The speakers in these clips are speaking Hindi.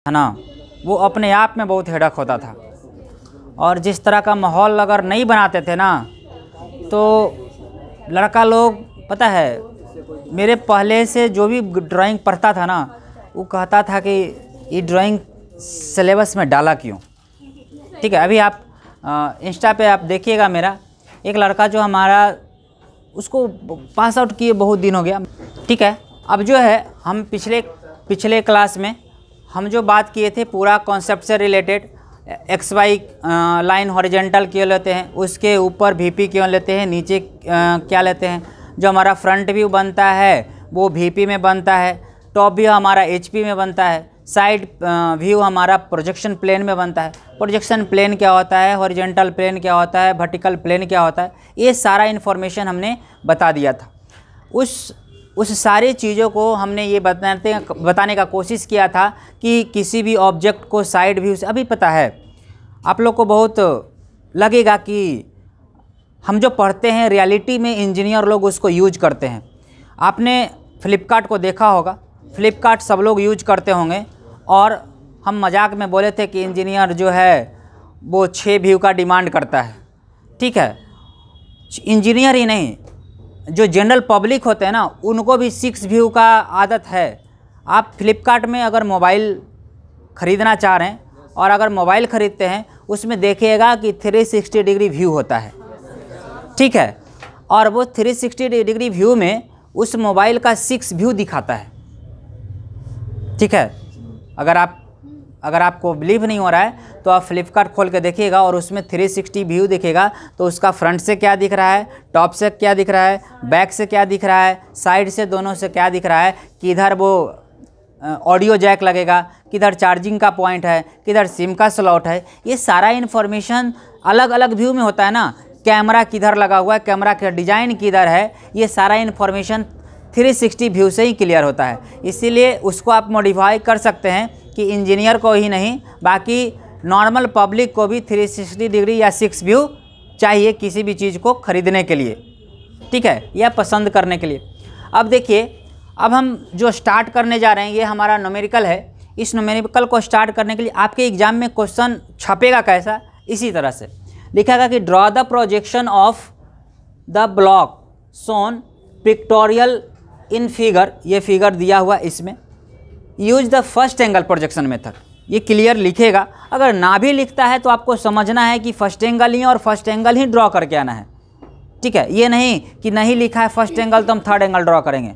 है ना, वो अपने आप में बहुत हेडक होता था। और जिस तरह का माहौल अगर नहीं बनाते थे ना, तो लड़का लोग, पता है, मेरे पहले से जो भी ड्राइंग पढ़ता था ना, वो कहता था कि ये ड्राइंग सिलेबस में डाला क्यों। ठीक है, अभी आप इंस्टा पे आप देखिएगा, मेरा एक लड़का जो हमारा, उसको पास आउट किए बहुत दिन हो गया। ठीक है, अब जो है हम पिछले क्लास में हम जो बात किए थे पूरा कॉन्सेप्ट से related, X Y line horizontal क्यों लेते हैं, उसके ऊपर वीपी क्यों लेते हैं, नीचे क्या लेते हैं, जो हमारा फ्रंट व्यू बनता है वो वीपी में बनता है, टॉप व्यू हमारा एचपी में बनता है, साइड व्यू हमारा प्रोजेक्शन प्लेन में बनता है। प्रोजेक्शन प्लेन क्या होता है, हॉरिजेंटल प्लेन क्या होता है, वर्टिकल प्लेन क्या होता है, ये सारा इन्फॉर्मेशन हमने बता दिया था। उस सारी चीज़ों को हमने ये बताने का कोशिश किया था कि किसी भी ऑब्जेक्ट को साइड व्यू से, अभी पता है आप लोग को बहुत लगेगा कि हम जो पढ़ते हैं रियलिटी में इंजीनियर लोग उसको यूज करते हैं। आपने फ्लिपकार्ट को देखा होगा, फ्लिपकार्ट सब लोग यूज करते होंगे, और हम मजाक में बोले थे कि इंजीनियर जो है वो 6 व्यू का डिमांड करता है। ठीक है, इंजीनियर ही नहीं, जो जनरल पब्लिक होते हैं ना, उनको भी 6 व्यू का आदत है। आप फ्लिपकार्ट में अगर मोबाइल ख़रीदना चाह रहे हैं, और अगर मोबाइल ख़रीदते हैं उसमें देखिएगा कि 360 डिग्री व्यू होता है। ठीक है, और वो 360 डिग्री व्यू में उस मोबाइल का 6 व्यू दिखाता है। ठीक है, अगर आपको बिलीव नहीं हो रहा है तो आप फ्लिपकार्ट खोल के देखिएगा और उसमें 360 व्यू दिखेगा। तो उसका फ्रंट से क्या दिख रहा है, टॉप से क्या दिख रहा है, बैक से क्या दिख रहा है, साइड से, दोनों से क्या दिख रहा है, किधर वो ऑडियो जैक लगेगा, किधर चार्जिंग का पॉइंट है, किधर सिम का स्लॉट है, ये सारा इन्फॉर्मेशन अलग अलग व्यू में होता है ना। कैमरा किधर लगा हुआ है, कैमरा का डिज़ाइन किधर है, ये सारा इन्फॉर्मेशन 360 व्यू से ही क्लियर होता है। इसीलिए उसको आप मॉडिफाई कर सकते हैं कि इंजीनियर को ही नहीं, बाकी नॉर्मल पब्लिक को भी 360 डिग्री या 6 व्यू चाहिए किसी भी चीज़ को खरीदने के लिए। ठीक है, या पसंद करने के लिए। अब देखिए, अब हम जो स्टार्ट करने जा रहे हैं, ये हमारा न्यूमेरिकल है। इस न्यूमेरिकल को स्टार्ट करने के लिए आपके एग्जाम में क्वेश्चन छपेगा कैसा, इसी तरह से लिखेगा कि draw the projection of the block shown pictorial in figure, ये फिगर दिया हुआ इसमें, use the first angle projection method. ये क्लियर लिखेगा। अगर ना भी लिखता है तो आपको समझना है कि फर्स्ट एंगल ही और फर्स्ट एंगल ही ड्रॉ करके आना है। ठीक है, ये नहीं कि नहीं लिखा है फर्स्ट एंगल तो हम थर्ड एंगल ड्रॉ करेंगे।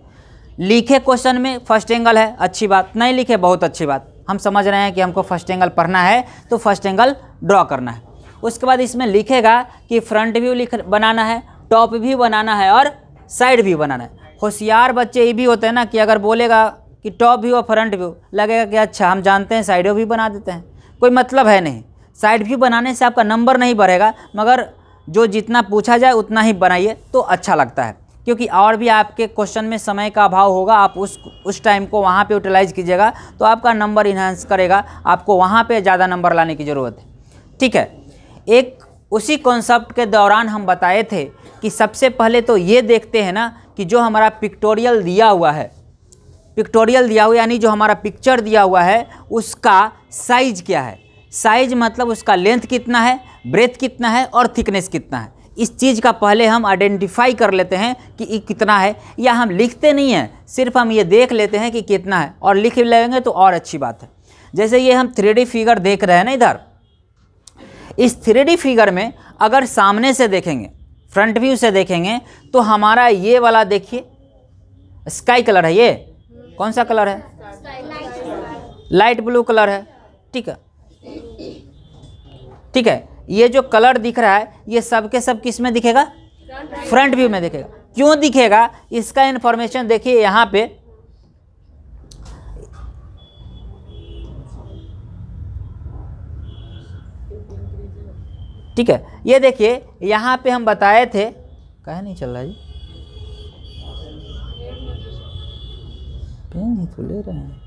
लिखे क्वेश्चन में फर्स्ट एंगल है, अच्छी बात, नहीं लिखे बहुत अच्छी बात। हम समझ रहे हैं कि हमको फर्स्ट एंगल पढ़ना है तो फर्स्ट एंगल ड्रॉ करना है। उसके बाद इसमें लिखेगा कि फ्रंट व्यू बनाना है, टॉप व्यू बनाना है और साइड व्यू बनाना है। होशियार बच्चे ये भी होते हैं ना कि अगर बोलेगा कि टॉप व्यू और फ्रंट व्यू, लगेगा कि अच्छा हम जानते हैं, साइड व्यू बना देते हैं, कोई मतलब है नहीं। साइड व्यू बनाने से आपका नंबर नहीं बढ़ेगा, मगर जो जितना पूछा जाए उतना ही बनाइए तो अच्छा लगता है, क्योंकि और भी आपके क्वेश्चन में समय का अभाव होगा, आप उस टाइम को वहाँ पे यूटिलाइज कीजिएगा तो आपका नंबर इन्हांस करेगा, आपको वहाँ पे ज़्यादा नंबर लाने की ज़रूरत है। ठीक है, एक उसी कॉन्सेप्ट के दौरान हम बताए थे कि सबसे पहले तो ये देखते हैं ना कि जो हमारा पिक्टोरियल दिया हुआ है, पिक्टोरियल दिया हुआ यानी जो हमारा पिक्चर दिया हुआ है उसका साइज क्या है। साइज मतलब उसका लेंथ कितना है, ब्रेथ कितना है और थिकनेस कितना है। इस चीज़ का पहले हम आइडेंटिफाई कर लेते हैं कि ये कितना है, या हम लिखते नहीं हैं, सिर्फ हम ये देख लेते हैं कि कितना है, और लिख लेंगे तो और अच्छी बात है। जैसे ये हम 3D फिगर देख रहे हैं ना, इधर इस 3D फिगर में अगर सामने से देखेंगे, फ्रंट व्यू से देखेंगे, तो हमारा ये वाला देखिए स्काई कलर है। ये कौन सा कलर है? लाइट ब्लू कलर है। ठीक है, ठीक है, ये जो कलर दिख रहा है ये सब के सब किस में दिखेगा? फ्रंट व्यू में दिखेगा। क्यों दिखेगा इसका इंफॉर्मेशन देखिए यहाँ पे। ठीक है, ये देखिए यहाँ पे हम बताए थे, कहे नहीं चल रहा जी, पेन ही तो ले रहे हैं।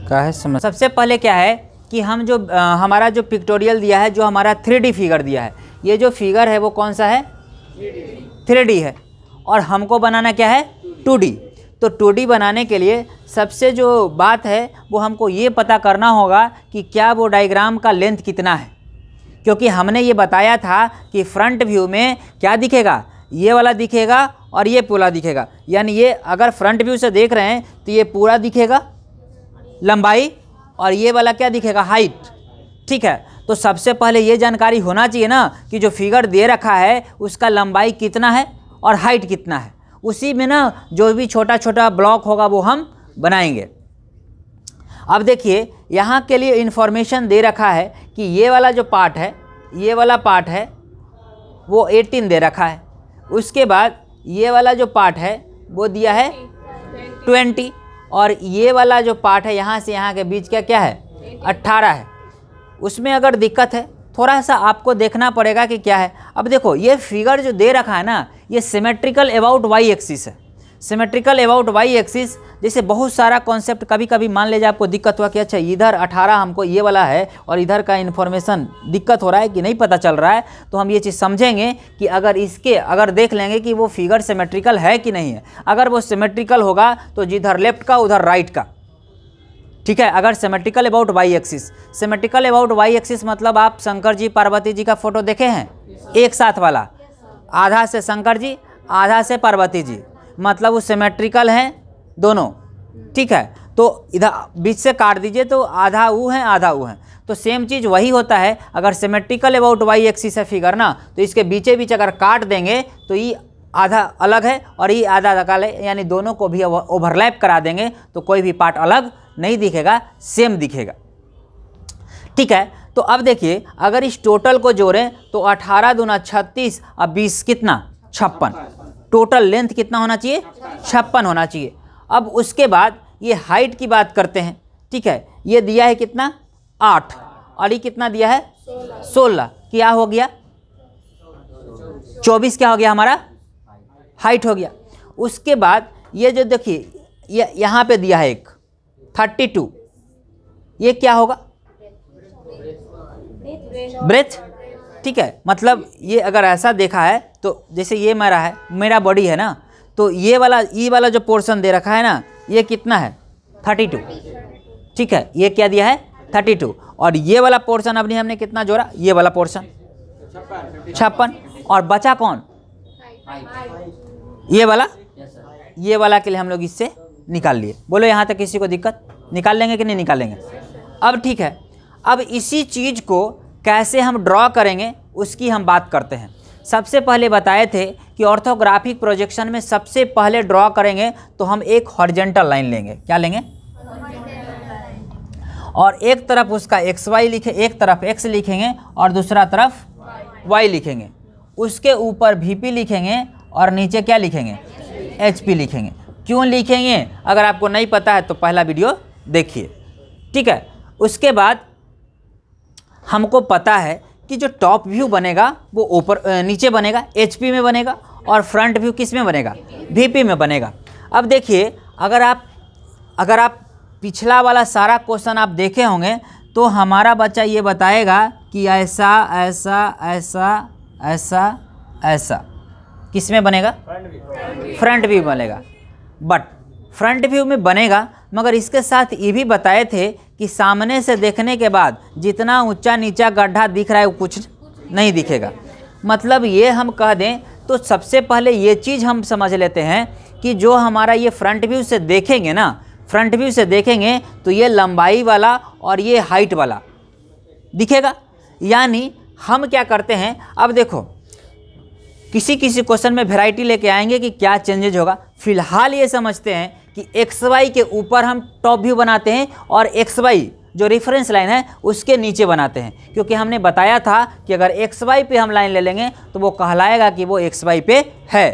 का है समझ। सबसे पहले क्या है कि हम जो हमारा जो पिक्टोरियल दिया है, जो हमारा 3D फिगर दिया है, ये जो फिगर है वो कौन सा है? 3D है। और हमको बनाना क्या है? 2D। तो 2D बनाने के लिए सबसे जो बात है वो हमको ये पता करना होगा कि क्या वो डायग्राम का लेंथ कितना है, क्योंकि हमने ये बताया था कि फ्रंट व्यू में क्या दिखेगा? ये वाला दिखेगा और ये पूरा दिखेगा। यानी ये अगर फ्रंट व्यू से देख रहे हैं तो ये पूरा दिखेगा लंबाई, और ये वाला क्या दिखेगा? हाइट। ठीक है, तो सबसे पहले ये जानकारी होना चाहिए ना कि जो फिगर दे रखा है उसका लंबाई कितना है और हाइट कितना है। उसी में ना जो भी छोटा छोटा ब्लॉक होगा वो हम बनाएंगे। अब देखिए यहाँ के लिए इन्फॉर्मेशन दे रखा है कि ये वाला जो पार्ट है, ये वाला पार्ट है वो 18 दे रखा है। उसके बाद ये वाला जो पार्ट है वो दिया है 20, और ये वाला जो पार्ट है यहाँ से यहाँ के बीच का क्या है? 18 है। उसमें अगर दिक्कत है थोड़ा सा आपको देखना पड़ेगा कि क्या है। अब देखो ये फिगर जो दे रखा है ना, ये सिमेट्रिकल अबाउट वाई एक्सिस है। सिमेट्रिकल अबाउट वाई एक्सिस, जैसे बहुत सारा कॉन्सेप्ट कभी कभी मान लीजिए आपको दिक्कत हुआ कि अच्छा इधर 18 हमको ये वाला है और इधर का इन्फॉर्मेशन दिक्कत हो रहा है कि नहीं पता चल रहा है, तो हम ये चीज़ समझेंगे कि अगर देख लेंगे कि वो फिगर सिमेट्रिकल है कि नहीं है। अगर वो सिमेट्रिकल होगा तो जिधर लेफ्ट का उधर राइट का, ठीक है। अगर symmetrical about Y axis, symmetrical about Y axis मतलब आप शंकर जी पार्वती जी का फोटो देखे हैं एक साथ वाला, आधा से शंकर जी आधा से पार्वती जी, मतलब वो सिमेट्रिकल हैं दोनों, ठीक है। तो इधर बीच से काट दीजिए तो आधा वो है आधा वो है, तो सेम चीज़ वही होता है। अगर सिमेट्रिकल अबाउट वाई एक्सिस है फिगर ना, तो इसके बीचे बीच अगर काट देंगे तो ये आधा अलग है और ये आधा अलग है, यानी दोनों को भी ओवरलैप करा देंगे तो कोई भी पार्ट अलग नहीं दिखेगा, सेम दिखेगा, ठीक है। तो अब देखिए अगर इस टोटल को जोड़ें तो 18 दूना 36 और 20 कितना 56, टोटल लेंथ कितना होना चाहिए 56 होना चाहिए। अब उसके बाद ये हाइट की बात करते हैं, ठीक है। ये दिया है कितना 8 और ये कितना दिया है 16, क्या हो गया 24, क्या हो गया हमारा हाइट हो गया। उसके बाद ये जो देखिए ये यहाँ पे दिया है एक 32, ये क्या होगा ब्रेथ, ठीक है। मतलब ये अगर ऐसा देखा है तो जैसे ये मेरा बॉडी है ना, तो ये वाला जो पोर्शन दे रखा है ना, ये कितना है 32, ठीक है। ये क्या दिया है 32, और ये वाला पोर्शन अभी हमने कितना जोड़ा, ये वाला पोर्शन 56, और बचा कौन ये वाला के लिए हम लोग इससे निकाल लिए। बोलो यहाँ तक किसी को दिक्कत? निकाल लेंगे कि नहीं निकालेंगे? अब ठीक है, अब इसी चीज़ को कैसे हम ड्रॉ करेंगे उसकी हम बात करते हैं। सबसे पहले बताए थे कि ऑर्थोग्राफिक प्रोजेक्शन में सबसे पहले ड्रॉ करेंगे तो हम एक हॉरिजॉन्टल लाइन लेंगे। क्या लेंगे? और एक तरफ उसका XY लिखे, एक तरफ X लिखेंगे और दूसरा तरफ Y लिखेंगे। उसके ऊपर VP लिखेंगे और नीचे क्या लिखेंगे HP लिखेंगे। क्यों लिखेंगे अगर आपको नहीं पता है तो पहला वीडियो देखिए, ठीक है। उसके बाद हमको पता है कि जो टॉप व्यू बनेगा वो ऊपर नीचे बनेगा HP में बनेगा, और फ्रंट व्यू किस में बनेगा VP में बनेगा। अब देखिए अगर आप पिछला वाला सारा क्वेश्चन आप देखे होंगे तो हमारा बच्चा ये बताएगा कि ऐसा ऐसा ऐसा ऐसा ऐसा किस में बनेगा फ्रंट व्यू बनेगा। बट फ्रंट व्यू में बनेगा, मगर इसके साथ ये भी बताए थे कि सामने से देखने के बाद जितना ऊंचा नीचा गड्ढा दिख रहा है वो कुछ नहीं दिखेगा। मतलब ये हम कह दें तो सबसे पहले ये चीज़ हम समझ लेते हैं कि जो हमारा ये फ्रंट व्यू से देखेंगे ना, फ्रंट व्यू से देखेंगे तो ये लंबाई वाला और ये हाइट वाला दिखेगा। यानी हम क्या करते हैं, अब देखो किसी क्वेश्चन में वैरायटी लेके आएंगे कि क्या चेंजेज होगा। फिलहाल ये समझते हैं कि XY के ऊपर हम टॉप व्यू बनाते हैं और XY जो रेफरेंस लाइन है उसके नीचे बनाते हैं, क्योंकि हमने बताया था कि अगर XY पे हम लाइन ले लेंगे तो वो कहलाएगा कि वो XY पे है।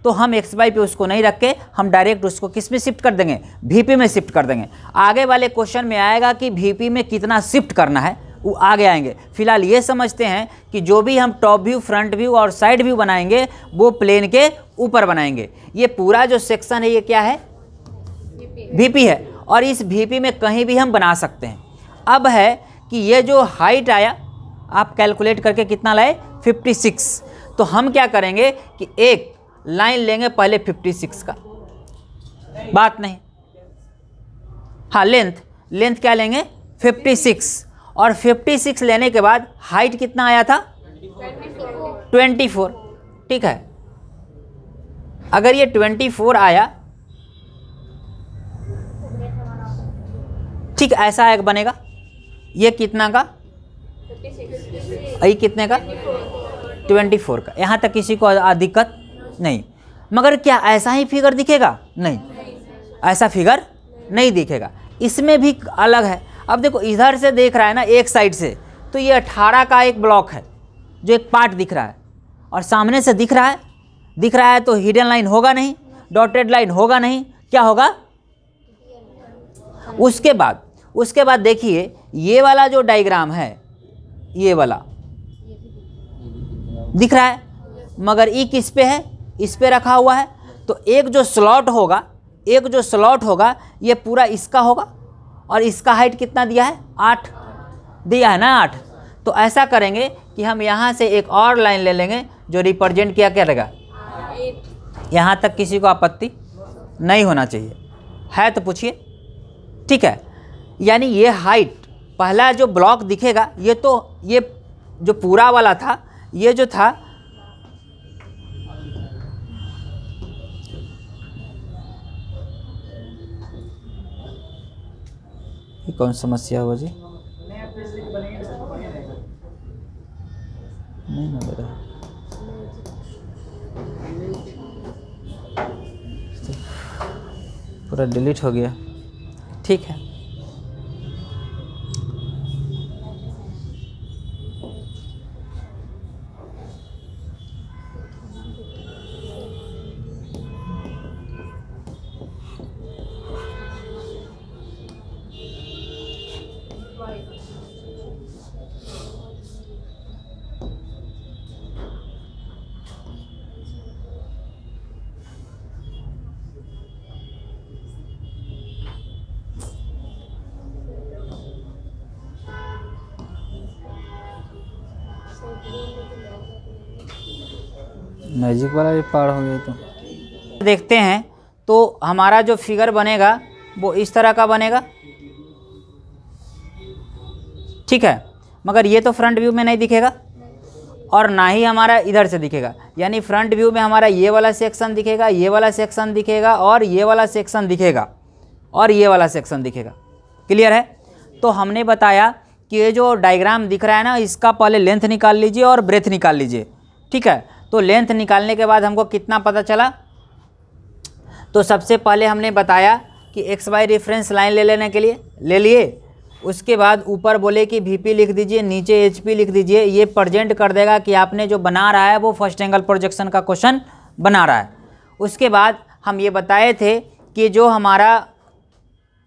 तो हम XY पे उसको नहीं रख के हम डायरेक्ट उसको किस में शिफ्ट कर देंगे VP में शिफ्ट कर देंगे। आगे वाले क्वेश्चन में आएगा कि VP में कितना शिफ्ट करना है, वो आगे आएंगे। फिलहाल ये समझते हैं कि जो भी हम टॉप व्यू फ्रंट व्यू और साइड व्यू बनाएंगे वो प्लेन के ऊपर बनाएंगे। ये पूरा जो सेक्शन है ये क्या है VP है, और इस VP में कहीं भी हम बना सकते हैं। अब है कि ये जो हाइट आया आप कैलकुलेट करके कितना लाए 56। तो हम क्या करेंगे कि एक लाइन लेंगे पहले 56 का, बात नहीं, हाँ लेंथ क्या लेंगे 56, और 56 लेने के बाद हाइट कितना आया था 24। ठीक है, अगर ये 24 आया, ठीक ऐसा एक बनेगा, ये कितना का, ये कितने का 24 का। यहाँ तक किसी को दिक्कत नहीं। मगर क्या ऐसा ही फिगर दिखेगा? नहीं, ऐसा फिगर नहीं दिखेगा, इसमें भी अलग है। अब देखो इधर से देख रहा है ना एक साइड से, तो ये 18 का एक ब्लॉक है जो एक पार्ट दिख रहा है, और सामने से दिख रहा है तो हिडन लाइन होगा नहीं, डॉटेड लाइन होगा नहीं, क्या होगा? उसके बाद देखिए ये वाला जो डायग्राम है, ये वाला दिख रहा है, मगर ई किस पे है? इस पे रखा हुआ है। तो एक जो स्लॉट होगा ये पूरा इसका होगा, और इसका हाइट कितना दिया है 8 दिया है ना 8। तो ऐसा करेंगे कि हम यहाँ से एक और लाइन ले लेंगे जो रिप्रेजेंट किया करेगा। यहाँ तक किसी को आपत्ति नहीं होना चाहिए, है तो पूछिए। ठीक है, यानी ये हाइट पहला जो ब्लॉक दिखेगा, ये तो ये जो पूरा वाला था, ये जो था ये कौन समस्या हुआ जी? नहीं ना बेटा, पूरा डिलीट हो गया। ठीक है, मैजिक वाला भी पार हो गया। तो देखते हैं, तो हमारा जो फिगर बनेगा वो इस तरह का बनेगा। ठीक है, मगर ये तो फ्रंट व्यू में नहीं दिखेगा और ना ही हमारा इधर से दिखेगा। यानी फ्रंट व्यू में हमारा ये वाला सेक्शन दिखेगा, ये वाला सेक्शन दिखेगा, और ये वाला सेक्शन दिखेगा, और ये वाला सेक्शन दिखेगा। क्लियर है? तो हमने बताया कि ये जो डायग्राम दिख रहा है ना, इसका पहले लेंथ निकाल लीजिए और ब्रेथ निकाल लीजिए। ठीक है, तो लेंथ निकालने के बाद हमको कितना पता चला? तो सबसे पहले हमने बताया कि XY रेफरेंस लाइन ले लेने के लिए ले लिए। उसके बाद ऊपर बोले कि VP लिख दीजिए, नीचे HP लिख दीजिए। ये प्रेजेंट कर देगा कि आपने जो बना रहा है वो फर्स्ट एंगल प्रोजेक्शन का क्वेश्चन बना रहा है। उसके बाद हम ये बताए थे कि जो हमारा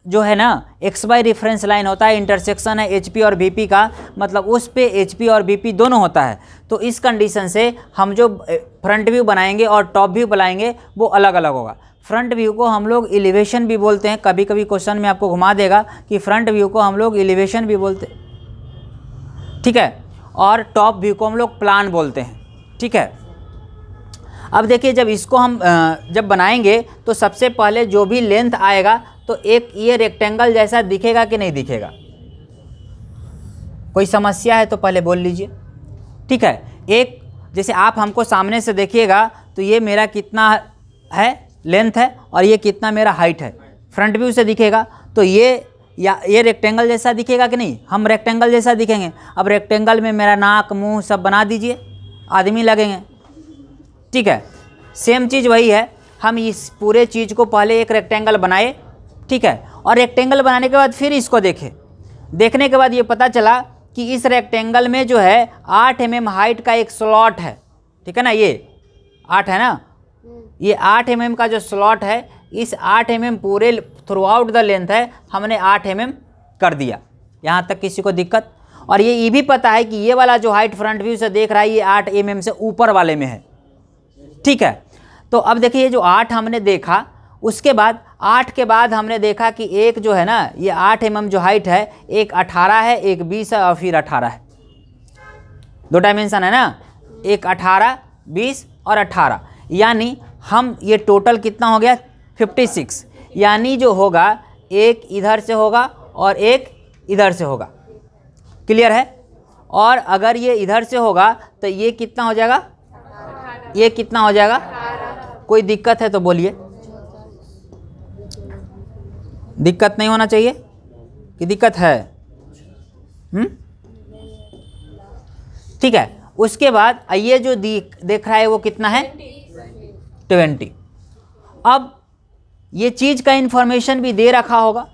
जो है ना XY रेफरेंस लाइन होता है, इंटरसेक्शन है HP और VP का, मतलब उस पे HP और VP दोनों होता है। तो इस कंडीशन से हम जो फ्रंट व्यू बनाएंगे और टॉप व्यू बनाएंगे वो अलग अलग होगा। फ्रंट व्यू को हम लोग एलिवेशन भी बोलते हैं, कभी कभी क्वेश्चन में आपको घुमा देगा कि फ्रंट व्यू को हम लोग एलिवेशन भी बोलते हैं। ठीक है, और टॉप व्यू को हम लोग प्लान बोलते हैं। ठीक है, अब देखिए जब इसको हम जब बनाएंगे तो सबसे पहले जो भी लेंथ आएगा तो एक ये रेक्टेंगल जैसा दिखेगा कि नहीं दिखेगा? कोई समस्या है तो पहले बोल लीजिए। ठीक है, एक जैसे आप हमको सामने से देखिएगा तो ये मेरा कितना है लेंथ है और ये कितना मेरा हाइट है, फ्रंट व्यू से दिखेगा। तो ये रेक्टेंगल जैसा दिखेगा कि नहीं? हम रेक्टेंगल जैसा दिखेंगे। अब रेक्टेंगल में मेरा नाक मुंह सब बना दीजिए, आदमी लगेंगे। ठीक है, सेम चीज़ वही है। हम इस पूरे चीज़ को पहले एक रेक्टेंगल बनाए। ठीक है, और रेक्टेंगल बनाने के बाद फिर इसको देखने के बाद ये पता चला कि इस रेक्टेंगल में जो है 8 mm हाइट का एक स्लॉट है। ठीक है ना, ये 8 है ना, ये 8 mm का जो स्लॉट है, इस 8 mm पूरे थ्रू आउट द लेंथ है, हमने 8 mm कर दिया। यहाँ तक किसी को दिक्कत? और ये भी पता है कि ये वाला जो हाइट फ्रंट व्यू से देख रहा है ये 8 mm से ऊपर वाले में है। ठीक है, तो अब देखिए जो 8 हमने देखा, उसके बाद 8 के बाद हमने देखा कि एक जो है ना ये 8 mm जो हाइट है, एक 18 है, एक 20 है और फिर 18 है। 2 डायमेंशन है ना, एक 18, 20 और 18, यानी हम ये टोटल कितना हो गया 56। यानी जो होगा एक इधर से होगा और एक इधर से होगा। क्लियर है? और अगर ये इधर से होगा तो ये कितना हो जाएगा, ये कितना हो जाएगा? कोई दिक्कत है तो बोलिए। दिक्कत नहीं होना चाहिए कि दिक्कत है? ठीक है। उसके बाद ये जो देख रहा है वो कितना है 20। अब ये चीज़ का इंफॉर्मेशन भी दे रखा होगा,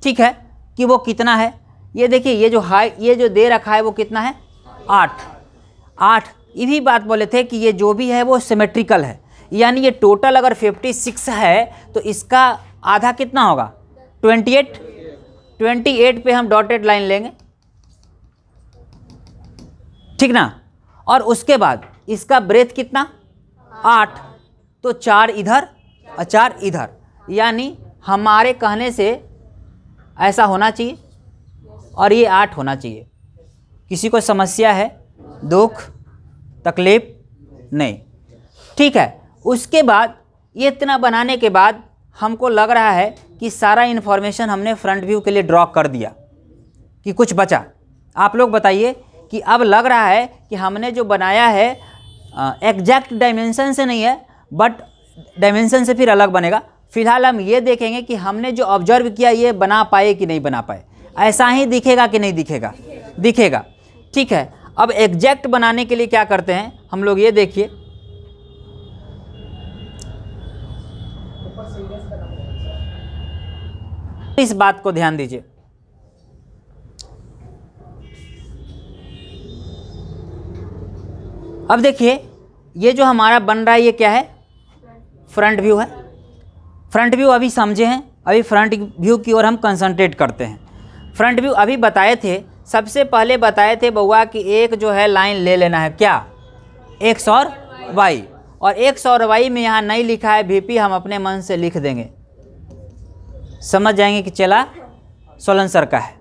ठीक है, कि वो कितना है। ये देखिए ये जो दे रखा है वो कितना है 8। ये भी बात बोले थे कि ये जो भी है वो सिमेट्रिकल है, यानी ये टोटल अगर 56 है तो इसका आधा कितना होगा 28 पे हम डॉटेड लाइन लेंगे, ठीक ना। और उसके बाद इसका ब्रेथ कितना 8, तो 4 इधर और 4 इधर, यानी हमारे कहने से ऐसा होना चाहिए और ये 8 होना चाहिए। किसी को समस्या है, दुख, तकलीफ नहीं? ठीक है। उसके बाद ये इतना बनाने के बाद हमको लग रहा है कि सारा इन्फॉर्मेशन हमने फ्रंट व्यू के लिए ड्रॉ कर दिया, कि कुछ बचा। आप लोग बताइए कि अब लग रहा है कि हमने जो बनाया है एग्जैक्ट डायमेंशन से नहीं है, बट डायमेंशन से फिर अलग बनेगा। फिलहाल हम ये देखेंगे कि हमने जो ऑब्जर्व किया ये बना पाए कि नहीं बना पाए। ऐसा ही दिखेगा कि नहीं दिखेगा? दिखेगा। ठीक है। अब एग्जैक्ट बनाने के लिए क्या करते हैं हम लोग, ये देखिए। इस बात को ध्यान दीजिए। अब देखिए ये जो हमारा बन रहा है ये क्या है, फ्रंट व्यू है। फ्रंट व्यू अभी समझे हैं, अभी फ्रंट व्यू की ओर हम कंसंट्रेट करते हैं। फ्रंट व्यू अभी बताए थे, सबसे पहले बताए थे बउआ कि एक जो है लाइन ले लेना है, क्या, एक्स और वाई। और एक्स और वाई में यहाँ नहीं लिखा है VP, हम अपने मन से लिख देंगे, समझ जाएंगे कि चला सोलन सर का है।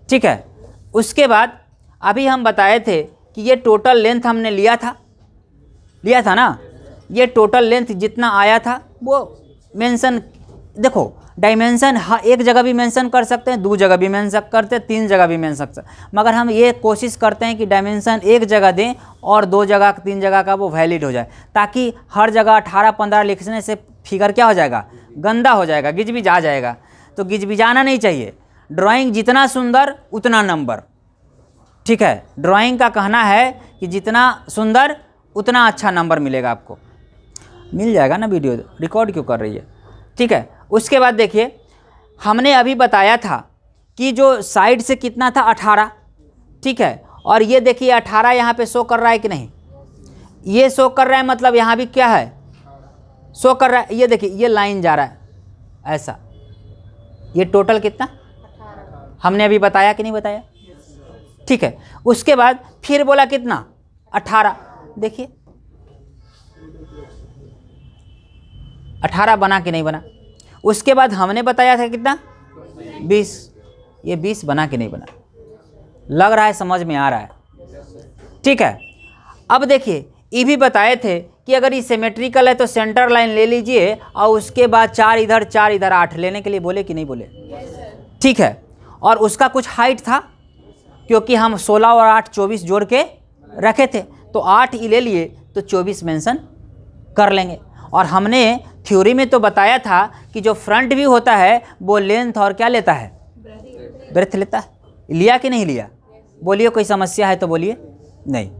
ठीक है। उसके बाद अभी हम बताए थे कि ये टोटल लेंथ हमने लिया था ना, ये टोटल लेंथ जितना आया था वो मेंशन, देखो डायमेंशन एक जगह भी मेंशन कर सकते हैं, 2 जगह भी मेंशन करते हैं, 3 जगह भी मेंशन सकते हैं, मगर हम ये कोशिश करते हैं कि डायमेंशन एक जगह दें और 2 जगह 3 जगह का वो वैलिड हो जाए, ताकि हर जगह 18-15 लिखने से फिगर क्या हो जाएगा, गंदा हो जाएगा, गिजबिज आ जाएगा। तो गिजबिजाना नहीं चाहिए। ड्राइंग जितना सुंदर उतना नंबर, ठीक है। ड्राइंग का कहना है कि जितना सुंदर उतना अच्छा नंबर मिलेगा आपको। मिल जाएगा ना, वीडियो रिकॉर्ड क्यों कर रही है? ठीक है। उसके बाद देखिए हमने अभी बताया था कि जो साइड से कितना था 18, ठीक है। और ये देखिए 18 यहाँ पे शो कर रहा है कि नहीं, ये शो कर रहा है, मतलब यहाँ भी क्या है शो कर रहा है। ये देखिए ये लाइन जा रहा है ऐसा, ये टोटल कितना 18 हमने अभी बताया कि नहीं बताया? ठीक है। उसके बाद फिर बोला कितना 18, देखिए 18 बना कि नहीं बना। उसके बाद हमने बताया था कितना 20, ये 20 बना कि नहीं बना? लग रहा है समझ में आ रहा है। ठीक है। अब देखिए ये भी बताए थे कि अगर ये सिमेट्रिकल है तो सेंटर लाइन ले लीजिए और उसके बाद 4 इधर 4 इधर 8 लेने के लिए बोले कि नहीं बोले? ठीक है। और उसका कुछ हाइट था, क्योंकि हम 16 और 8 24 जोड़ के रखे थे, तो 8 ही ले लिए तो 24 मेंशन कर लेंगे। और हमने थ्योरी में तो बताया था कि जो फ्रंट व्यू होता है वो लेंथ और क्या लेता है, ब्रेथ लेता है। लिया कि नहीं लिया? बोलिए, कोई समस्या है तो बोलिए। नहीं।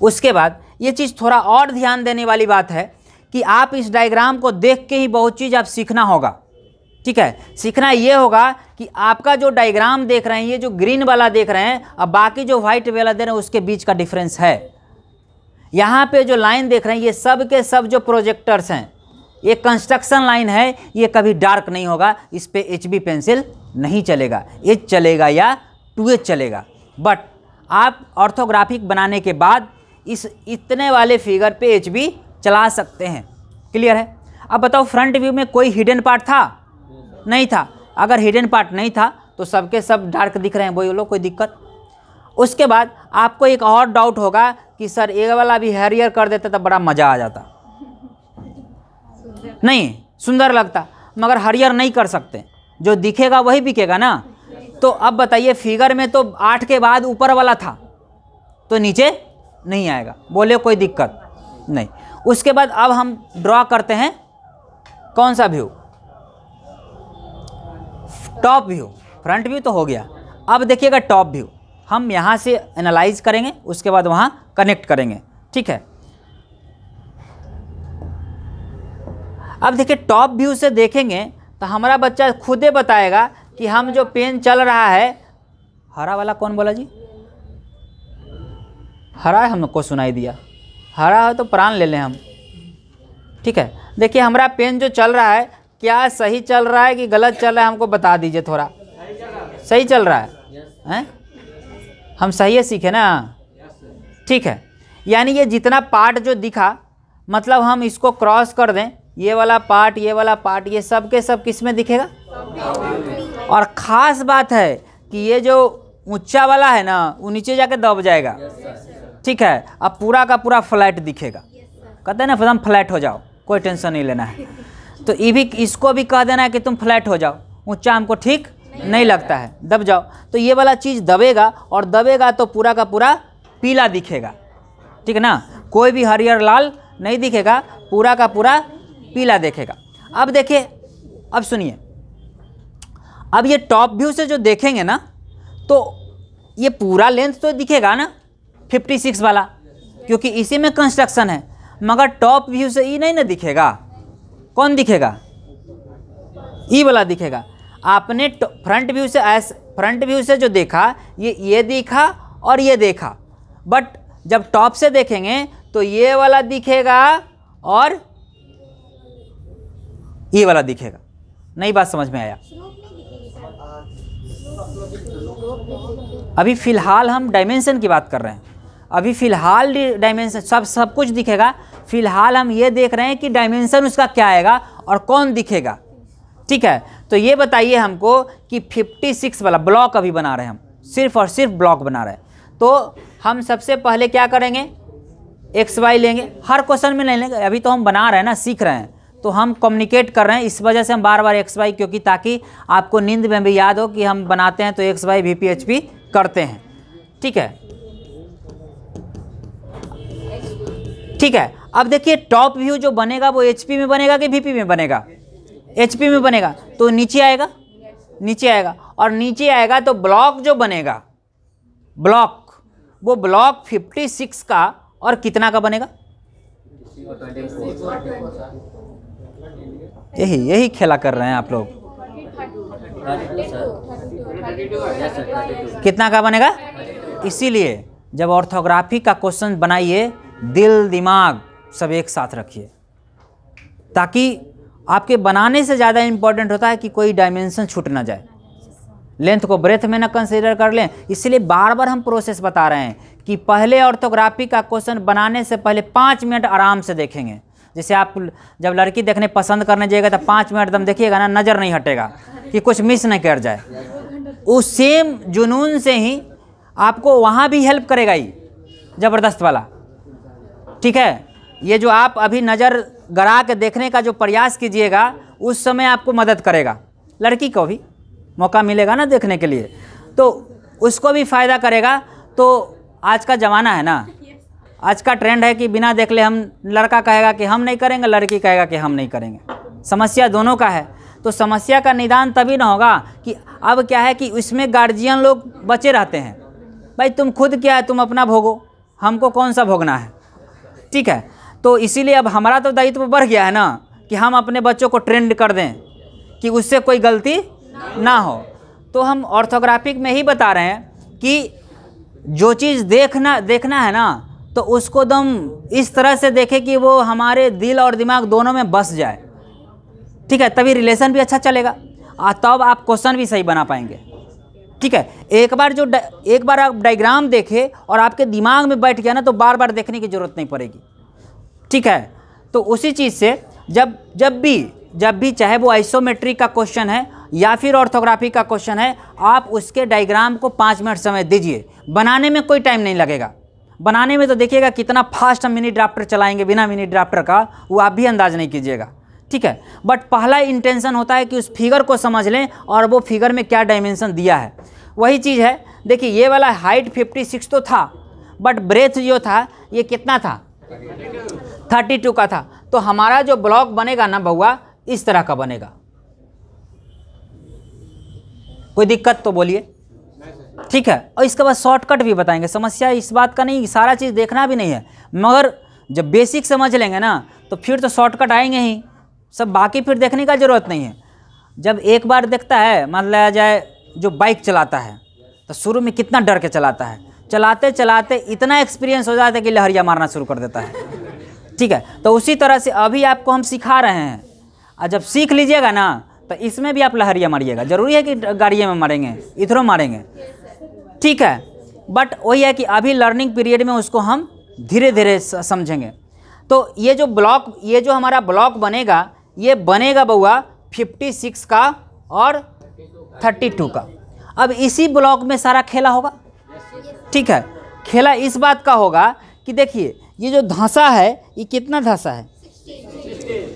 उसके बाद ये चीज़ थोड़ा और ध्यान देने वाली बात है कि आप इस डायग्राम को देख के ही बहुत चीज़ आप सीखना होगा। ठीक है। सीखना ये होगा कि आपका जो डायग्राम देख रहे हैं, ये जो ग्रीन वाला देख रहे हैं, अब बाकी जो व्हाइट वाला देख रहे हैं, उसके बीच का डिफरेंस है। यहाँ पे जो लाइन देख रहे हैं ये सब के सब जो प्रोजेक्टर्स हैं, ये कंस्ट्रक्शन लाइन है, ये कभी डार्क नहीं होगा, इस पे HB पेंसिल नहीं चलेगा, एच चलेगा या 2H चलेगा। बट आप ऑर्थोग्राफिक बनाने के बाद इस इतने वाले फिगर पे HB चला सकते हैं। क्लियर है? अब बताओ फ्रंट व्यू में कोई हिडन पार्ट था? नहीं था। अगर हिडन पार्ट नहीं था तो सबके सब डार्क दिख रहे हैं, बोलो कोई दिक्कत? उसके बाद आपको एक और डाउट होगा कि सर ये वाला भी हैरियर कर देता तो बड़ा मज़ा आ जाता, नहीं सुंदर लगता, मगर हरियर नहीं कर सकते, जो दिखेगा वही बिकेगा ना। तो अब बताइए फिगर में तो 8 के बाद ऊपर वाला था तो नीचे नहीं आएगा, बोले कोई दिक्कत नहीं। उसके बाद अब हम ड्रॉ करते हैं कौन सा view? Top view. Front view तो हो गया, अब देखिएगा टॉप व्यू। हम यहाँ से एनालाइज करेंगे, उसके बाद वहाँ कनेक्ट करेंगे, ठीक है। अब देखिए टॉप व्यू से देखेंगे तो हमारा बच्चा खुदे बताएगा कि हम जो पेन चल रहा है, हरा वाला कौन बोला जी? हरा है, हमको सुनाई दिया, हरा है तो प्राण ले लें हम, ठीक है। देखिए हमारा पेन जो चल रहा है, क्या सही चल रहा है कि गलत चल रहा है, हमको बता दीजिए थोड़ा। सही चल रहा है? हम सही है सीखे ना, ठीक है। यानी ये जितना पार्ट जो दिखा, मतलब हम इसको क्रॉस कर दें, ये वाला पार्ट, ये वाला पार्ट, ये सब के सब किस में दिखेगा? और ख़ास बात है कि ये जो ऊंचा वाला है ना, वो नीचे जाके दब जाएगा, ठीक है। अब पूरा का पूरा फ्लैट दिखेगा, कहते हैं ना एकदम फ्लैट हो जाओ, कोई टेंशन नहीं लेना है। तो ये भी, इसको भी कह देना है कि तुम फ्लैट हो जाओ, ऊंचा हमको ठीक नहीं लगता है, दब जाओ। तो ये वाला चीज़ दबेगा, और दबेगा तो पूरा का पूरा पीला दिखेगा, ठीक है ना, कोई भी हरियर लाल नहीं दिखेगा, पूरा का पूरा पीला दिखेगा। अब देखिए, अब सुनिए, अब ये टॉप व्यू से जो देखेंगे ना, तो ये पूरा लेंथ तो दिखेगा ना 56 वाला, क्योंकि इसी में कंस्ट्रक्शन है, मगर टॉप व्यू से ये नहीं ना दिखेगा। कौन दिखेगा? ई वाला दिखेगा। आपने फ्रंट व्यू से जो देखा, ये दिखा और ये देखा, बट जब टॉप से देखेंगे तो ये वाला दिखेगा और ये वाला दिखेगा। नई बात समझ में आया? अभी फिलहाल हम डायमेंशन की बात कर रहे हैं, अभी फिलहाल डायमेंशन सब कुछ दिखेगा। फिलहाल हम ये देख रहे हैं कि डायमेंशन उसका क्या आएगा और कौन दिखेगा, ठीक है। तो ये बताइए हमको कि 56 वाला ब्लॉक अभी बना रहे हैं हम, सिर्फ और सिर्फ ब्लॉक बना रहे हैं। तो हम सबसे पहले क्या करेंगे? XY लेंगे, हर क्वेश्चन में नहीं लेंगे, अभी तो हम बना रहे हैं ना, सीख रहे हैं, तो हम कम्युनिकेट कर रहे हैं, इस वजह से हम बार बार XY, क्योंकि ताकि आपको नींद में भी याद हो कि हम बनाते हैं तो XY VPHP करते हैं, ठीक है, ठीक है। अब देखिए टॉप व्यू जो बनेगा वो HP में बनेगा कि VP में बनेगा? HP में बनेगा, तो नीचे आएगा, नीचे आएगा, और नीचे आएगा तो ब्लॉक जो बनेगा, ब्लॉक, वो ब्लॉक 56 का और कितना का बनेगा? यही खेला कर रहे हैं आप लोग। कितना का बनेगा? इसीलिए जब ऑर्थोग्राफी का क्वेश्चन बनाइए, दिल दिमाग सब एक साथ रखिए, ताकि आपके बनाने से ज़्यादा इम्पोर्टेंट होता है कि कोई डायमेंशन छूट ना जाए, लेंथ को ब्रेथ में ना कंसीडर कर लें। इसलिए बार बार हम प्रोसेस बता रहे हैं कि पहले ऑर्थोग्राफी का क्वेश्चन बनाने से पहले 5 मिनट आराम से देखेंगे। जैसे आप जब लड़की देखने पसंद करने जाएगा तो 5 मिनट एकदम देखिएगा ना, नज़र नहीं हटेगा कि कुछ मिस नहीं कर जाए। उस सेम जुनून से ही आपको वहाँ भी हेल्प करेगा ही, ज़बरदस्त वाला, ठीक है। ये जो आप अभी नज़र गड़ा के देखने का जो प्रयास कीजिएगा, उस समय आपको मदद करेगा। लड़की को भी मौका मिलेगा ना देखने के लिए, तो उसको भी फ़ायदा करेगा। तो आज का ज़माना है ना, आज का ट्रेंड है कि बिना देख ले हम, लड़का कहेगा कि हम नहीं करेंगे, लड़की कहेगा कि हम नहीं करेंगे। समस्या दोनों का है। तो समस्या का निदान तभी ना होगा कि अब क्या है कि इसमें गार्जियन लोग बचे रहते हैं, भाई तुम खुद क्या है, तुम अपना भोगो, हमको कौन सा भोगना है, ठीक है। तो इसीलिए अब हमारा तो दायित्व बढ़ गया है ना कि हम अपने बच्चों को ट्रेंड कर दें कि उससे कोई गलती ना हो। तो हम ऑर्थोग्राफिक में ही बता रहे हैं कि जो चीज़ देखना है ना, तो उसको दम इस तरह से देखें कि वो हमारे दिल और दिमाग दोनों में बस जाए, ठीक है, तभी रिलेशन भी अच्छा चलेगा और तब आप क्वेश्चन भी सही बना पाएंगे, ठीक है। एक बार आप डायग्राम देखें और आपके दिमाग में बैठ गया ना, तो बार बार देखने की ज़रूरत नहीं पड़ेगी, ठीक है। तो उसी चीज़ से जब भी चाहे वो आइसोमेट्रिक का क्वेश्चन है या फिर ऑर्थोग्राफी का क्वेश्चन है, आप उसके डायग्राम को 5 मिनट समय दीजिए। बनाने में कोई टाइम नहीं लगेगा। बनाने में तो देखिएगा कितना फास्ट हम मिनी ड्राफ्टर चलाएंगे बिना मिनी ड्राफ्टर का, वो आप भी अंदाज नहीं कीजिएगा, ठीक है। बट पहला इंटेंशन होता है कि उस फिगर को समझ लें और वो फिगर में क्या डायमेंशन दिया है। वही चीज़ है, देखिए ये वाला हाइट 56 तो था, बट ब्रेथ जो था ये कितना था, 32 का था। तो हमारा जो ब्लॉक बनेगा ना बउआ, इस तरह का बनेगा। कोई दिक्कत तो बोलिए, ठीक है। और इसके बाद शॉर्टकट भी बताएंगे। समस्या इस बात का नहीं, सारा चीज़ देखना भी नहीं है, मगर जब बेसिक समझ लेंगे ना तो फिर तो शॉर्टकट आएंगे ही, सब बाकी फिर देखने का ज़रूरत नहीं है। जब एक बार देखता है, मान लिया जाए जो बाइक चलाता है तो शुरू में कितना डर के चलाता है, चलाते चलाते इतना एक्सपीरियंस हो जाता है कि लहरिया मारना शुरू कर देता है, ठीक है। तो उसी तरह से अभी आपको हम सिखा रहे हैं, और जब सीख लीजिएगा ना तो इसमें भी आप लहरिया मारिएगा। जरूरी है कि गाड़ियों में मारेंगे, इधरों मारेंगे, ठीक है। बट वही है कि अभी लर्निंग पीरियड में उसको हम धीरे धीरे समझेंगे। तो ये जो ब्लॉक, ये जो हमारा ब्लॉक बनेगा, ये बनेगा बउआ 56 का और 32 का। अब इसी ब्लॉक में सारा खेला होगा, ठीक है। खेला इस बात का होगा कि देखिए ये जो धंसा है, ये कितना धंसा है,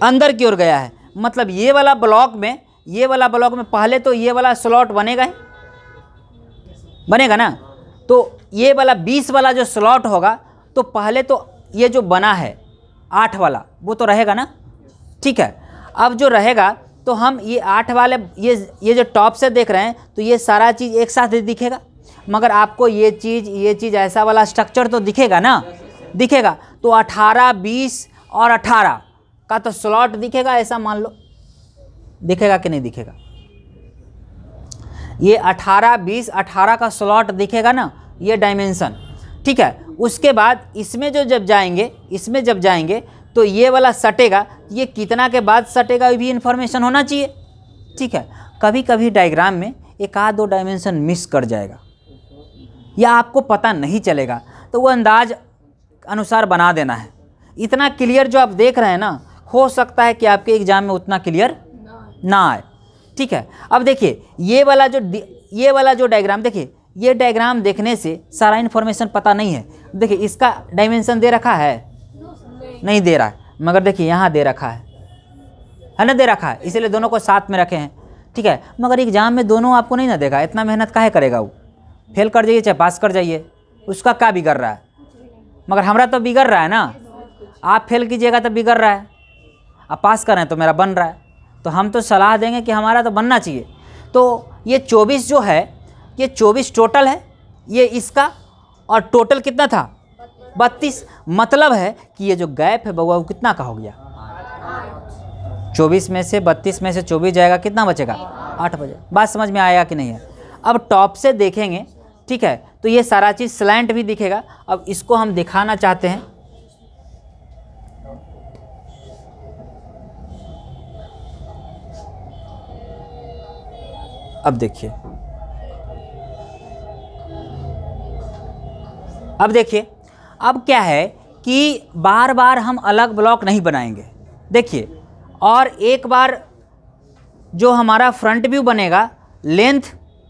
अंदर की ओर गया है। मतलब ये वाला ब्लॉक में, ये वाला ब्लॉक में पहले तो ये वाला स्लॉट बनेगा ही, बनेगा ना। तो ये वाला 20 वाला जो स्लॉट होगा, तो पहले तो ये जो बना है 8 वाला वो तो रहेगा ना, ठीक है। अब जो रहेगा तो हम ये 8 वाले, ये जो टॉप से देख रहे हैं तो ये सारा चीज़ एक साथ दिखेगा, मगर आपको ये चीज़ ऐसा वाला स्ट्रक्चर तो दिखेगा ना, दिखेगा। तो 18, 20 और 18 का तो स्लॉट दिखेगा, ऐसा मान लो, दिखेगा कि नहीं दिखेगा। ये 18, 20, 18 का स्लॉट दिखेगा ना, ये डायमेंशन, ठीक है। उसके बाद इसमें जब जाएंगे तो ये वाला सटेगा, ये कितना के बाद सटेगा ये भी इंफॉर्मेशन होना चाहिए, ठीक है। कभी कभी डायग्राम में एक आध 2 डायमेंशन मिस कर जाएगा या आपको पता नहीं चलेगा, तो वो अंदाज अनुसार बना देना है। इतना क्लियर जो आप देख रहे हैं ना, हो सकता है कि आपके एग्जाम में उतना क्लियर ना आए, ठीक है। अब देखिए ये वाला जो डायग्राम, देखिए ये डायग्राम देखने से सारा इन्फॉर्मेशन पता नहीं है। देखिए इसका डायमेंशन दे रखा है, नहीं दे रहा है, मगर देखिए यहाँ दे रखा है ना, दे रखा है, इसलिए दोनों को साथ में रखे हैं, ठीक है। मगर एग्जाम में दोनों आपको नहीं ना देगा, इतना मेहनत काहे करेगा वो, फेल कर जाइए चाहे पास कर जाइए, उसका क्या बिगड़ रहा है। मगर हमारा तो बिगड़ रहा है ना, आप फेल कीजिएगा तो बिगड़ रहा है, आप पास कर रहे हैं तो मेरा बन रहा है। तो हम तो सलाह देंगे कि हमारा तो बनना चाहिए। तो ये 24 जो है, ये 24 टोटल है, ये इसका, और टोटल कितना था 32। मतलब है कि ये जो गैप है बउआ वो कितना का हो गया, 24 में से 32 में से 24 जाएगा, कितना बचेगा 8 बचे। बात समझ में आएगा कि नहीं है। अब टॉप से देखेंगे, ठीक है, तो ये सारा चीज़ स्लैंट भी दिखेगा। अब इसको हम दिखाना चाहते हैं, अब देखिए, अब क्या है कि बार बार हम अलग ब्लॉक नहीं बनाएंगे। देखिए, और एक बार जो हमारा फ्रंट व्यू बनेगा, लेंथ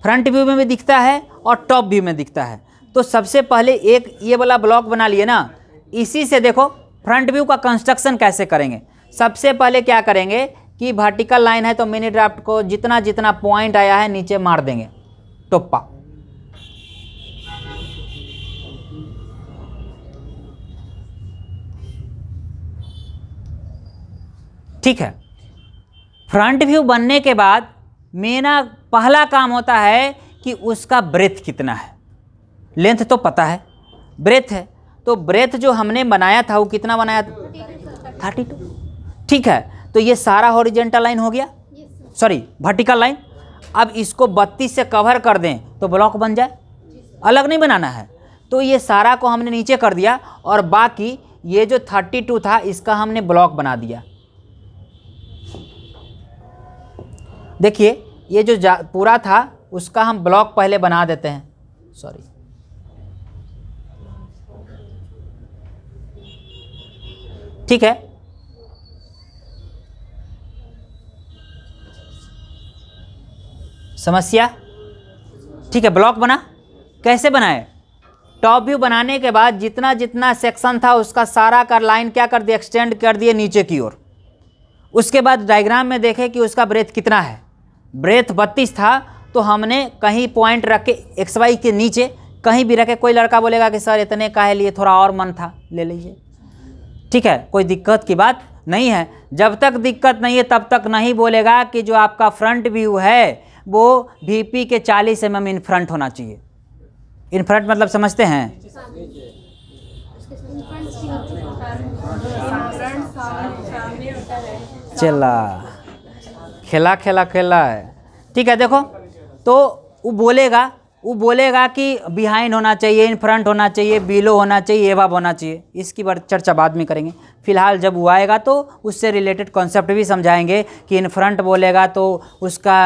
फ्रंट व्यू में भी दिखता है और टॉप व्यू में दिखता है। तो सबसे पहले एक ये वाला ब्लॉक बना लिए ना, इसी से देखो फ्रंट व्यू का कंस्ट्रक्शन कैसे करेंगे। सबसे पहले क्या करेंगे कि वर्टिकल लाइन है तो मिनी ड्राफ्ट को जितना जितना पॉइंट आया है नीचे मार देंगे, टोप्पा। ठीक है, फ्रंट व्यू बनने के बाद मेरा पहला काम होता है कि उसका ब्रेथ कितना है। लेंथ तो पता है, ब्रेथ है, तो ब्रेथ जो हमने बनाया था वो कितना बनाया था 32। ठीक है, तो ये सारा हॉरिजेंटल लाइन हो गया, सॉरी वर्टिकल लाइन। अब इसको 32 से कवर कर दें तो ब्लॉक बन जाए, अलग नहीं बनाना है। तो ये सारा को हमने नीचे कर दिया और बाकी ये जो 32 था इसका हमने ब्लॉक बना दिया। देखिए ये जो पूरा था उसका हम ब्लॉक पहले बना देते हैं, सॉरी ठीक है। समस्या। ठीक है, ब्लॉक बना, कैसे बनाए? टॉप व्यू बनाने के बाद जितना जितना सेक्शन था उसका सारा का लाइन क्या कर दिया, एक्सटेंड कर दिए नीचे की ओर। उसके बाद डायग्राम में देखे कि उसका ब्रेथ कितना है। ब्रेथ 32 था, तो हमने कहीं पॉइंट रख के XY के नीचे कहीं भी रखे। कोई लड़का बोलेगा कि सर इतने का है लिए, थोड़ा और मन था, ले लीजिए। ठीक है, कोई दिक्कत की बात नहीं है। जब तक दिक्कत नहीं है तब तक नहीं बोलेगा कि जो आपका फ्रंट व्यू है वो VP के 40 mm इन फ्रंट होना चाहिए। इन फ्रंट मतलब समझते हैं? चला खेला खेला खेला है। ठीक है, देखो तो वो बोलेगा कि बिहाइंड होना चाहिए, इन फ्रंट होना चाहिए, बिलो होना चाहिए, एबव होना चाहिए। इसकी चर्चा बाद में करेंगे। फिलहाल जब वो आएगा तो उससे रिलेटेड कॉन्सेप्ट भी समझाएंगे कि इन फ्रंट बोलेगा तो उसका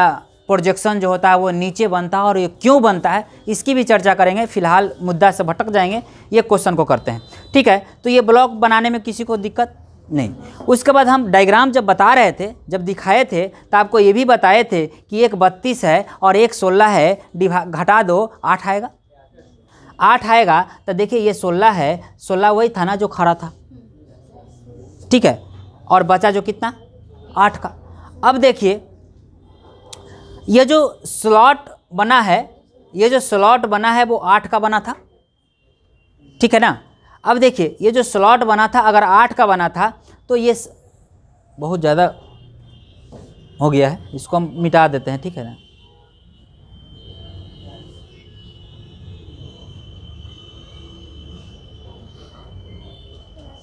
प्रोजेक्शन जो होता है वो नीचे बनता है और ये क्यों बनता है, इसकी भी चर्चा करेंगे। फिलहाल मुद्दा से भटक जाएंगे, ये क्वेश्चन को करते हैं। ठीक है, तो ये ब्लॉक बनाने में किसी को दिक्कत नहीं। उसके बाद हम डायग्राम जब बता रहे थे, जब दिखाए थे, तो आपको ये भी बताए थे कि एक 32 है और एक 16 है, घटा दो 8 आएगा। 8 आएगा तो देखिए ये 16 है, 16 वही था ना जो खड़ा था। ठीक है, और बचा जो कितना, 8 का। अब देखिए ये जो स्लॉट बना है, ये जो स्लॉट बना है वो 8 का बना था। ठीक है ना। अब देखिए ये जो स्लॉट बना था अगर 8 का बना था तो ये बहुत ज़्यादा हो गया है, इसको हम मिटा देते हैं। ठीक है ना।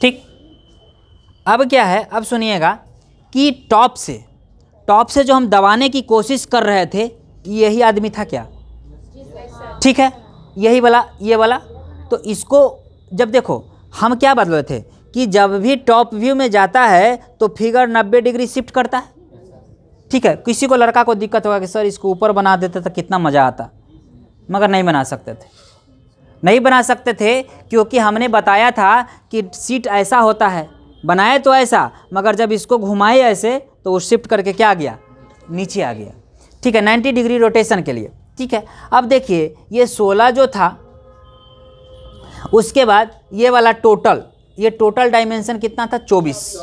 ठीक, अब क्या है, अब सुनिएगा कि टॉप से जो हम दबाने की कोशिश कर रहे थे यही आदमी था क्या? ठीक है, यही वाला, ये वाला। तो इसको जब देखो हम क्या बदले थे कि जब भी टॉप व्यू में जाता है तो फिगर 90 डिग्री शिफ्ट करता है। ठीक है, किसी को लड़का को दिक्कत होगा कि सर इसको ऊपर बना देते तो कितना मज़ा आता, मगर नहीं बना सकते थे। नहीं बना सकते थे क्योंकि हमने बताया था कि सीट ऐसा होता है, बनाए तो ऐसा, मगर जब इसको घुमाए ऐसे तो वो शिफ्ट करके क्या आ गया, नीचे आ गया। ठीक है, 90 डिग्री रोटेशन के लिए। ठीक है, अब देखिए ये 16 जो था, उसके बाद ये वाला टोटल, ये टोटल डायमेंशन कितना था, 24।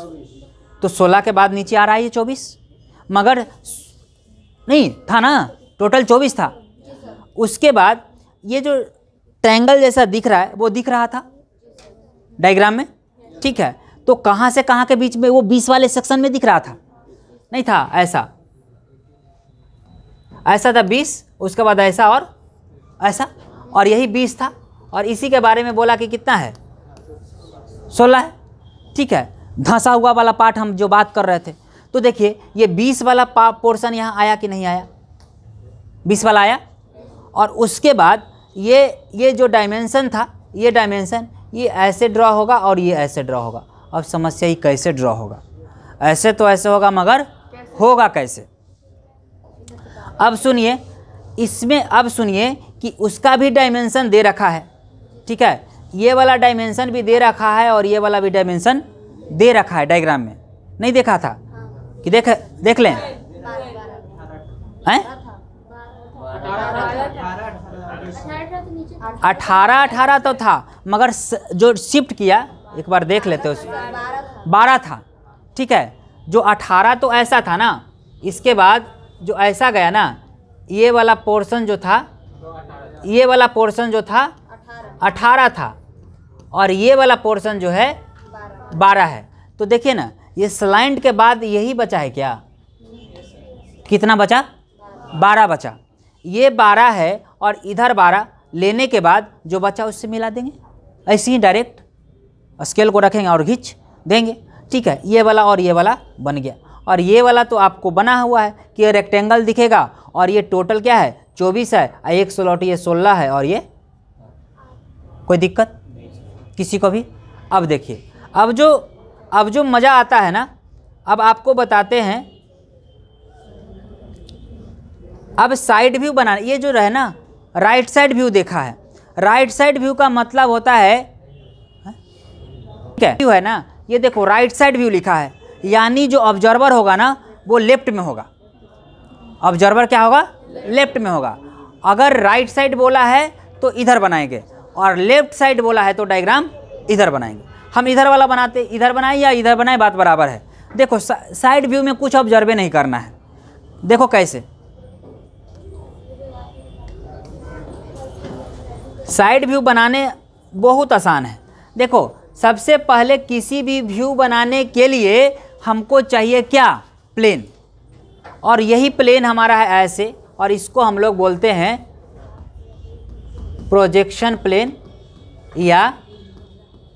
तो 16 के बाद नीचे आ रहा है ये 24, मगर नहीं था ना, टोटल 24 था। उसके बाद ये जो ट्रायंगल जैसा दिख रहा है वो दिख रहा था डायग्राम में। ठीक है, तो कहाँ से कहाँ के बीच में, वो 20 वाले सेक्शन में दिख रहा था, नहीं था, ऐसा था 20, उसके बाद ऐसा और ऐसा, और यही 20 था। और इसी के बारे में बोला कि कितना है, 16 है। ठीक है, धंसा हुआ वाला पार्ट हम जो बात कर रहे थे। तो देखिए ये 20 वाला पोर्शन यहाँ आया कि नहीं आया, 20 वाला आया। और उसके बाद ये जो डायमेंशन था, ये डायमेंशन ये ऐसे ड्रॉ होगा और ये ऐसे ड्रॉ होगा। अब समस्या ही कैसे ड्रॉ होगा, ऐसे तो ऐसे होगा मगर होगा कैसे? अब सुनिए इसमें, अब सुनिए कि उसका भी डायमेंशन दे रखा है। ठीक है, ये वाला डायमेंशन भी दे रखा है और ये वाला भी डायमेंशन दे रखा है। डायग्राम में नहीं देखा था कि देख लें हैं? 18 तो था, मगर जो शिफ्ट किया, एक बार देख लेते उस 12 था। ठीक है, जो 18 तो ऐसा था ना, इसके बाद जो ऐसा गया ना, ये वाला पोर्शन जो था, ये वाला पोर्शन जो था 18 था और ये वाला पोर्शन जो है 12 है। तो देखिए ना, ये स्लाइड के बाद यही बचा है क्या, कितना बचा, 12 बचा। ये 12 है और इधर 12 लेने के बाद जो बचा उससे मिला देंगे, ऐसे ही डायरेक्ट स्केल को रखेंगे और खींच देंगे। ठीक है, ये वाला और ये वाला बन गया। और ये वाला तो आपको बना हुआ है कि ये रेक्टेंगल दिखेगा और ये टोटल क्या है, 24 है, एक स्लॉट ये 16 है और ये, कोई दिक्कत किसी को भी? अब देखिए, अब जो मज़ा आता है ना, अब आपको बताते हैं। अब साइड व्यू बनाना, ये जो रहे ना, राइट साइड व्यू देखा है। राइट साइड व्यू का मतलब होता है, ठीक है, व्यू है ना, ये देखो राइट साइड व्यू लिखा है, यानी जो ऑब्जर्वर होगा ना वो लेफ्ट में होगा। ऑब्जर्वर क्या होगा, लेफ्ट में होगा। अगर राइट साइड बोला है तो इधर बनाएंगे, और लेफ्ट साइड बोला है तो डायग्राम इधर बनाएंगे। हम इधर वाला बनाते, इधर बनाए या इधर बनाए, बात बराबर है। देखो साइड व्यू में कुछ ऑब्जर्व नहीं करना है। देखो कैसे, साइड व्यू बनाने बहुत आसान है। देखो सबसे पहले किसी भी व्यू बनाने के लिए हमको चाहिए क्या, प्लेन, और यही प्लेन हमारा है ऐसे, और इसको हम लोग बोलते हैं प्रोजेक्शन प्लेन या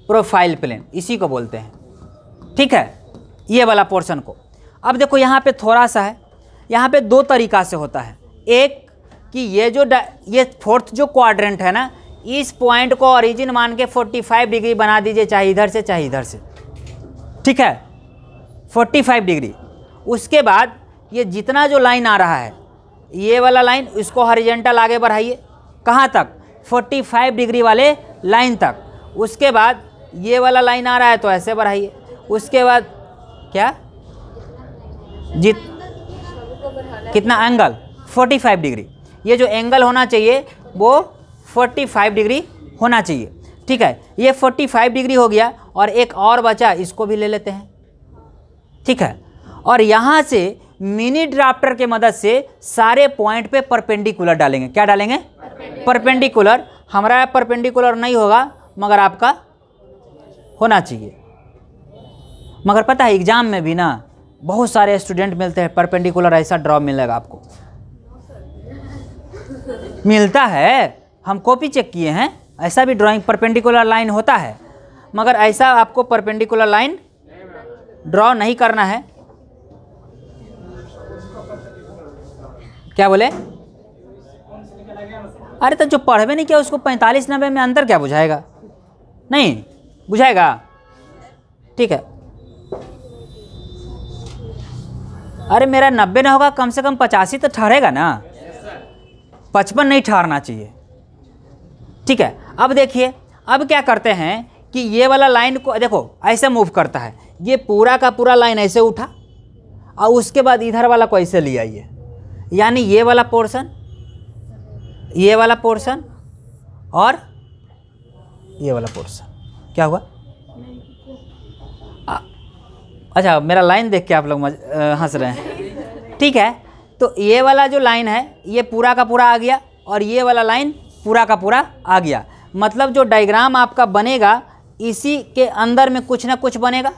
प्रोफाइल प्लेन, इसी को बोलते हैं। ठीक है, ये वाला पोर्शन को। अब देखो यहाँ पे थोड़ा सा है, यहाँ पे दो तरीक़ा से होता है। एक कि ये फोर्थ जो क्वाड्रेंट है ना, इस पॉइंट को ओरिजिन मान के 45 डिग्री बना दीजिए, चाहे इधर से चाहे इधर से। ठीक है, 45 डिग्री। उसके बाद ये जितना जो लाइन आ रहा है, ये वाला लाइन, इसको हॉरिजॉन्टल आगे बढ़ाइए। कहाँ तक, 45 डिग्री वाले लाइन तक। उसके बाद ये वाला लाइन आ रहा है तो ऐसे बढ़ाइए। उसके बाद क्या, कितना एंगल, 45 डिग्री। ये जो एंगल होना चाहिए वो 45 डिग्री होना चाहिए। ठीक है, ये 45 डिग्री हो गया, और एक और बचा, इसको भी ले लेते हैं। ठीक है, और यहाँ से मिनी ड्राफ्टर के मदद से सारे पॉइंट पे परपेंडिकुलर डालेंगे। क्या डालेंगे, परपेंडिकुलर। हमारा परपेंडिकुलर नहीं होगा, मगर आपका होना चाहिए। मगर पता है एग्जाम में भी ना बहुत सारे स्टूडेंट मिलते हैं, परपेंडिकुलर ऐसा ड्रॉ मिलेगा आपको, मिलता है। हम कॉपी चेक किए हैं, ऐसा भी ड्राइंग परपेंडिकुलर लाइन होता है, मगर ऐसा आपको परपेंडिकुलर लाइन ड्रॉ नहीं करना है। क्या बोले, अरे तो जो पढ़वे नहीं किया उसको 45-90 में अंतर क्या बुझाएगा, नहीं बुझाएगा। ठीक है, अरे मेरा 90 ना होगा, कम से कम 85 तो ठहरेगा ना, 55 नहीं ठहरना चाहिए। ठीक है, अब देखिए, अब क्या करते हैं कि ये वाला लाइन को देखो ऐसे मूव करता है, ये पूरा का पूरा लाइन ऐसे उठा, और उसके बाद इधर वाला को ऐसे ले आइए, यानी ये वाला पोर्शन, ये वाला पोर्शन और ये वाला पोर्शन। क्या हुआ, अच्छा मेरा लाइन देख के आप लोग हंस रहे हैं। ठीक है, तो ये वाला जो लाइन है ये पूरा का पूरा आ गया, और ये वाला लाइन पूरा का पूरा आ गया। मतलब जो डायग्राम आपका बनेगा इसी के अंदर में कुछ ना कुछ बनेगा।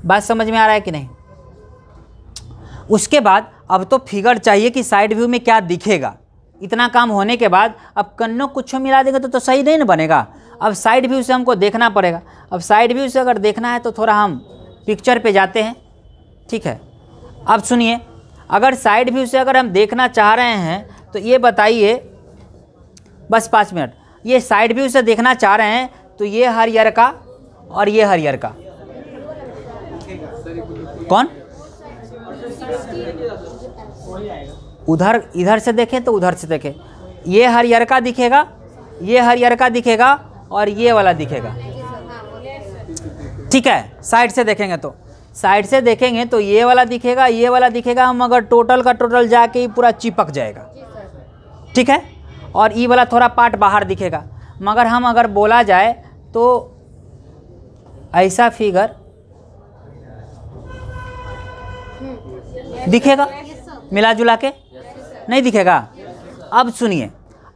बात समझ में आ रहा है कि नहीं। उसके बाद अब तो फिगर चाहिए कि साइड व्यू में क्या दिखेगा। इतना काम होने के बाद अब कन्नो कुछ मिला देंगे तो सही नहीं ना बनेगा। अब साइड व्यू से हमको देखना पड़ेगा। अब साइड व्यू से अगर देखना है तो थोड़ा हम पिक्चर पे जाते हैं। ठीक है, अब सुनिए, अगर साइड व्यू से अगर हम देखना चाह रहे हैं तो ये बताइए, बस 5 मिनट, ये साइड व्यू से देखना चाह रहे हैं तो ये हरियर का और ये हरियर का कौन, उधर इधर से देखें तो उधर से देखें, ये हरियर का दिखेगा, ये हरियर का दिखेगा और ये वाला दिखेगा। ठीक है, साइड से देखेंगे तो साइड से देखेंगे तो ये वाला दिखेगा, ये वाला दिखेगा, मगर टोटल का टोटल जाके ही पूरा चिपक जाएगा। ठीक है, और ये वाला थोड़ा पार्ट बाहर दिखेगा। मगर हम अगर बोला जाए तो ऐसा फिगर दिखेगा, मिला जुला के नहीं दिखेगा। अब सुनिए,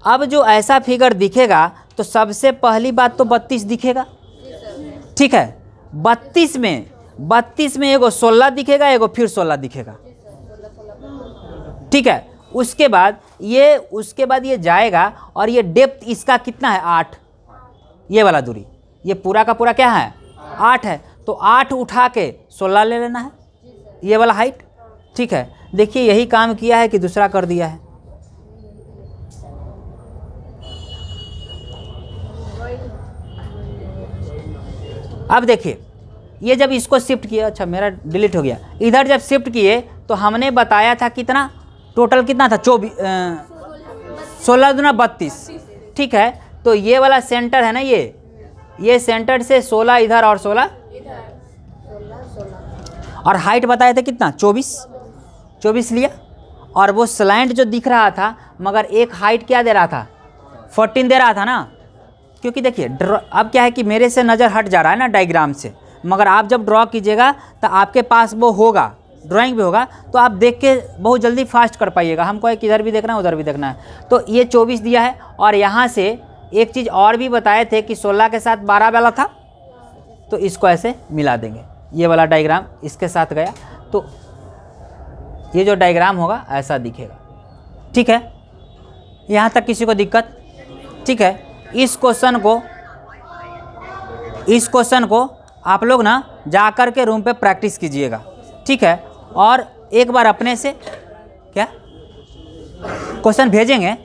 अब जो ऐसा फिगर दिखेगा तो सबसे पहली बात तो 32 दिखेगा। ठीक है, 32 में एगो 16 दिखेगा, एगो फिर 16 दिखेगा। ठीक है, उसके बाद ये जाएगा और ये डेप्थ इसका कितना है 8, ये वाला दूरी, ये पूरा का पूरा क्या है 8 है, तो 8 उठा के 16 ले लेना है, ये वाला हाइट। ठीक है, देखिए यही काम किया है कि दूसरा कर दिया है। अब देखिए, ये जब इसको शिफ्ट किया, अच्छा मेरा डिलीट हो गया, इधर जब शिफ्ट किए तो हमने बताया था कितना, टोटल कितना था 16 दूना 32। ठीक है, तो ये वाला सेंटर है ना, ये सेंटर से 16 इधर और 16, और हाइट बताए थे कितना 24 लिया, और वो स्लैंट जो दिख रहा था मगर एक हाइट क्या दे रहा था 14 दे रहा था ना, क्योंकि देखिए अब क्या है कि मेरे से नज़र हट जा रहा है ना डायग्राम से, मगर आप जब ड्रॉ कीजिएगा तो आपके पास वो होगा, ड्राइंग भी होगा, तो आप देख के बहुत जल्दी फास्ट कर पाइएगा। हमको एक इधर भी देखना है उधर भी देखना है। तो ये 24 दिया है, और यहाँ से एक चीज़ और भी बताए थे कि 16 के साथ 12 वाला था, तो इसको ऐसे मिला देंगे। ये वाला डायग्राम इसके साथ गया तो ये जो डायग्राम होगा ऐसा दिखेगा। ठीक है, यहाँ तक किसी को दिक्कत? ठीक है, इस क्वेश्चन को आप लोग ना जा कर के रूम पे प्रैक्टिस कीजिएगा। ठीक है, और एक बार अपने से क्या क्वेश्चन भेजेंगे